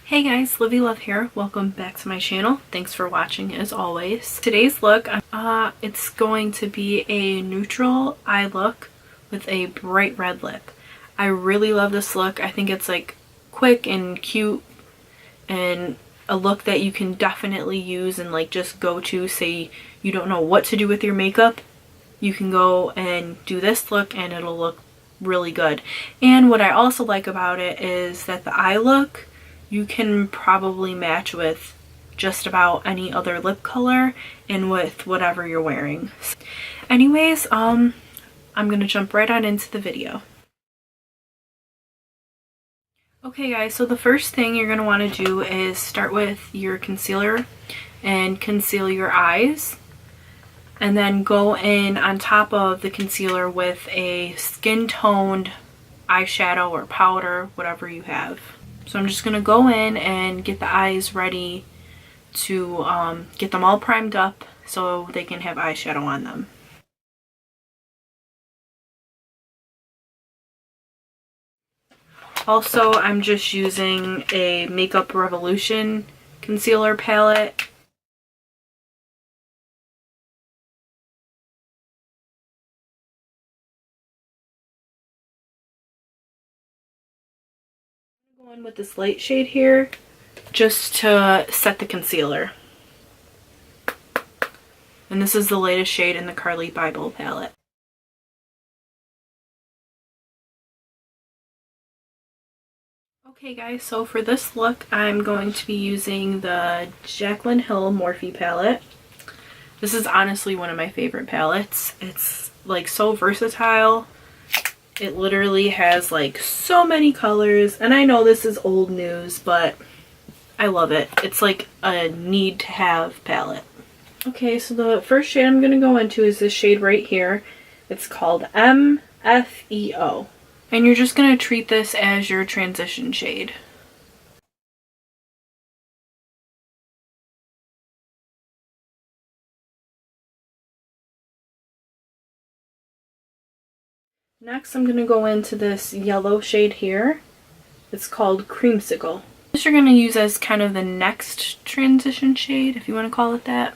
Hey guys, LivieLove here. Welcome back to my channel. Thanks for watching as always. Today's look, it's going to be a neutral eye look with a bright red lip. I really love this look. I think it's like quick and cute and a look that you can definitely use and like just go to, say you don't know what to do with your makeup. You can go and do this look and it'll look really good. And what I also like about it is that the eye look you can probably match with just about any other lip color and with whatever you're wearing. Anyways, I'm gonna jump right on into the video. Okay guys, so the first thing you're gonna want to do is start with your concealer and conceal your eyes, and then go in on top of the concealer with a skin toned eyeshadow or powder, whatever you have. So I'm just going to go in and get the eyes ready to get them all primed up so they can have eyeshadow on them. Also, I'm just using a Makeup Revolution concealer palette. I'm going with this light shade here just to set the concealer. And this is the latest shade in the Carly Bible palette. Okay guys, so for this look I'm going to be using the Jaclyn Hill Morphe palette. This is honestly one of my favorite palettes. It's like so versatile. It literally has like so many colors, and I know this is old news, but I love it. It's like a need to have palette. Okay, so the first shade I'm going to go into is this shade right here. It's called MFEO. And you're just going to treat this as your transition shade. Next, I'm going to go into this yellow shade here. It's called Creamsicle. This you're going to use as kind of the next transition shade, if you want to call it that.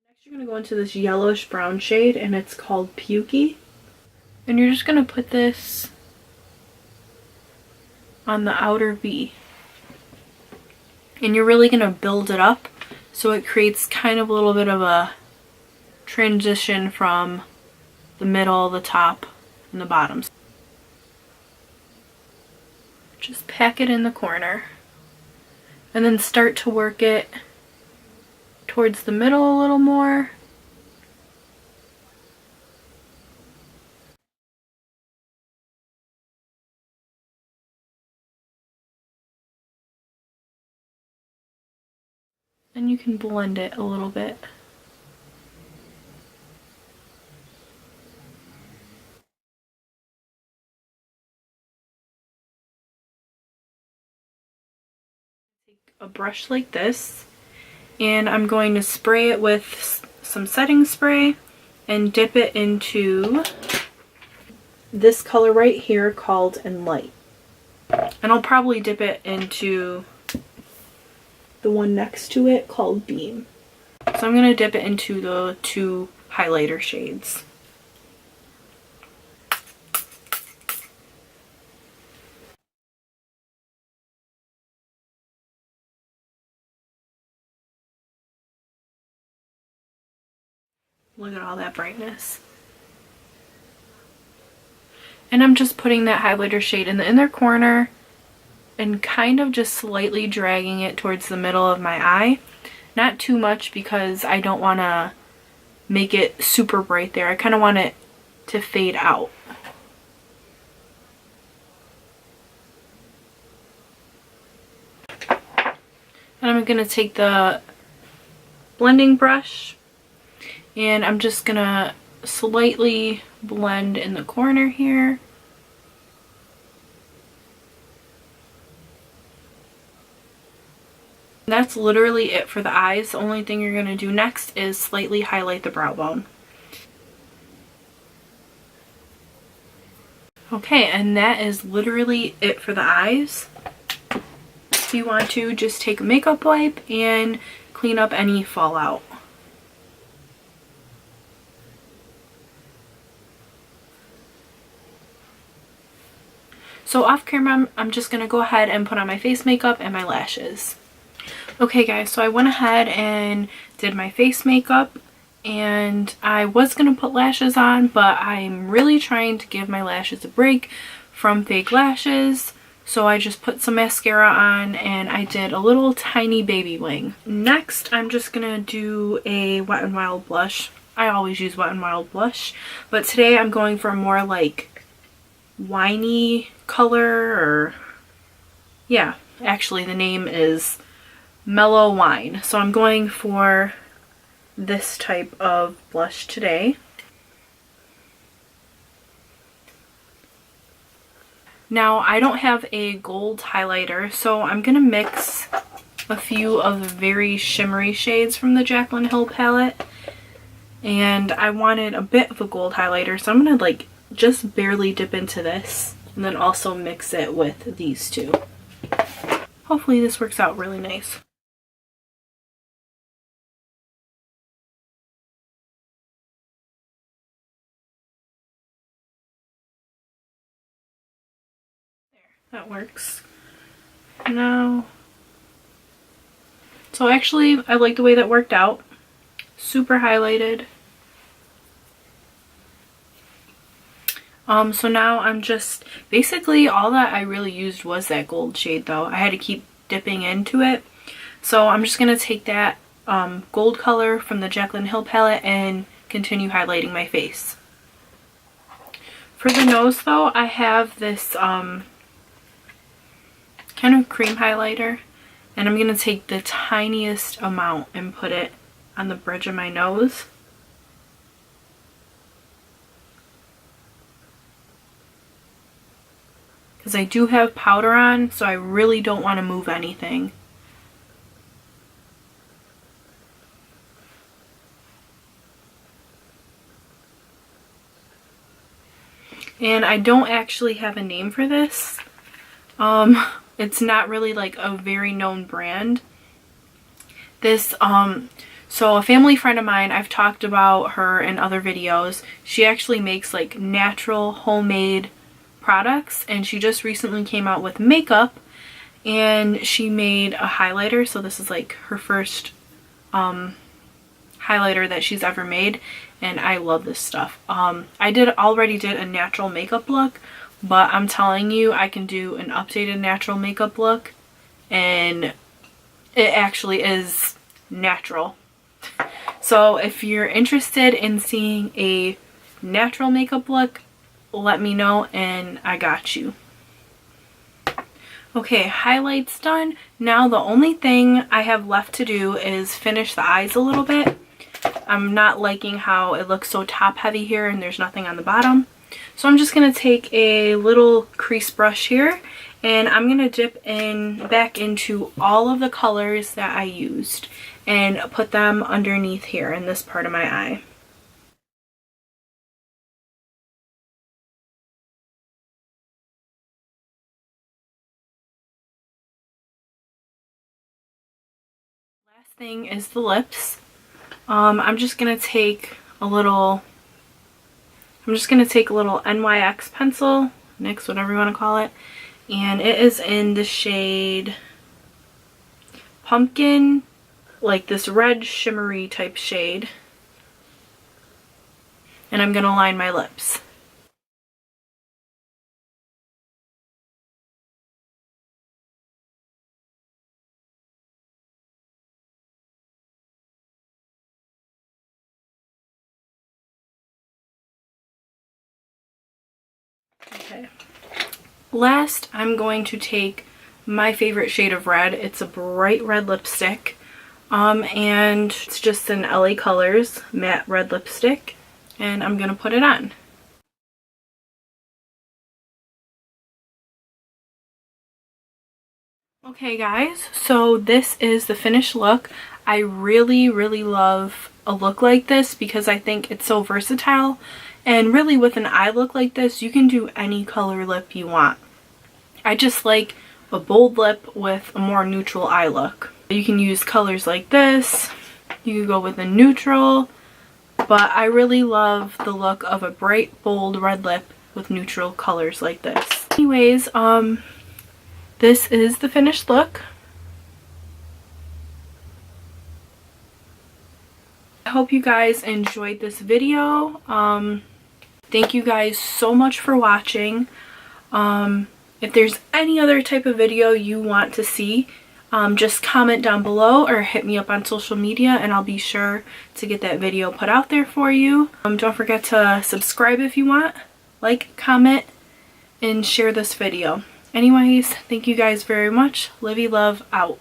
Next, you're going to go into this yellowish brown shade, and it's called Pukey. And you're just going to put this on the outer V. And you're really going to build it up so it creates kind of a little bit of a transition from the middle, the top, and the bottoms. Just pack it in the corner. And then start to work it towards the middle a little more. And you can blend it a little bit. Take a brush like this, and I'm going to spray it with some setting spray and dip it into this color right here called Enlight. And I'll probably dip it into the one next to it called Beam. So I'm going to dip it into the two highlighter shades. Look at all that brightness. And I'm just putting that highlighter shade in the inner corner and kind of just slightly dragging it towards the middle of my eye. Not too much because I don't want to make it super bright there. I kind of want it to fade out. And I'm going to take the blending brush and I'm just going to slightly blend in the corner here. That's literally it for the eyes. The only thing you're going to do next is slightly highlight the brow bone. Okay, and that is literally it for the eyes. If you want to, just take a makeup wipe and clean up any fallout. So off camera, I'm just going to go ahead and put on my face makeup and my lashes. Okay guys, so I went ahead and did my face makeup, and I was going to put lashes on, but I'm really trying to give my lashes a break from fake lashes. So I just put some mascara on and I did a little tiny baby wing. Next, I'm just going to do a Wet n Wild blush. I always use Wet n Wild blush, but today I'm going for a more like winey color, or yeah, actually the name is Mellow Wine. So I'm going for this type of blush today. Now I don't have a gold highlighter, so I'm gonna mix a few of the very shimmery shades from the Jaclyn Hill palette, and I wanted a bit of a gold highlighter, so I'm gonna like just barely dip into this and then also mix it with these two. Hopefully this works out really nice. There, that works. Now, so actually I like the way that worked out. Super highlighted. So now I'm just, basically all that I really used was that gold shade though. I had to keep dipping into it. So I'm just going to take that gold color from the Jaclyn Hill palette and continue highlighting my face. For the nose though, I have this kind of cream highlighter, and I'm going to take the tiniest amount and put it on the bridge of my nose. Because I do have powder on, so I really don't want to move anything. And I don't actually have a name for this. It's not really like a very known brand. This, so a family friend of mine, I've talked about her in other videos. She actually makes like natural homemade products, and she just recently came out with makeup, and she made a highlighter. So this is like her first highlighter that she's ever made, and I love this stuff. I already did a natural makeup look, but I'm telling you, I can do an updated natural makeup look, and it actually is natural. So if you're interested in seeing a natural makeup look, let me know and I got you. Okay, highlights done. Now the only thing I have left to do is finish the eyes a little bit. I'm not liking how it looks so top heavy here and there's nothing on the bottom. So I'm just going to take a little crease brush here, and I'm going to dip back into all of the colors that I used and put them underneath here in this part of my eye. Last thing is the lips. I'm just going to take a little NYX pencil, NYX, whatever you want to call it, and it is in the shade Pumpkin, like this red shimmery type shade, and I'm going to line my lips. Okay. Last, I'm going to take my favorite shade of red. It's a bright red lipstick, and it's just an LA Colors matte red lipstick, and I'm gonna put it on. Okay guys, so this is the finished look. I really love a look like this because I think it's so versatile, and really with an eye look like this you can do any color lip you want. I just like a bold lip with a more neutral eye look. You can use colors like this, you can go with a neutral, but I really love the look of a bright bold red lip with neutral colors like this. Anyways, this is the finished look. I hope you guys enjoyed this video. Thank you guys so much for watching. If there's any other type of video you want to see, just comment down below or hit me up on social media and I'll be sure to get that video put out there for you. Don't forget to subscribe if you want, like, comment, and share this video. Anyways, thank you guys very much. LivieLove out.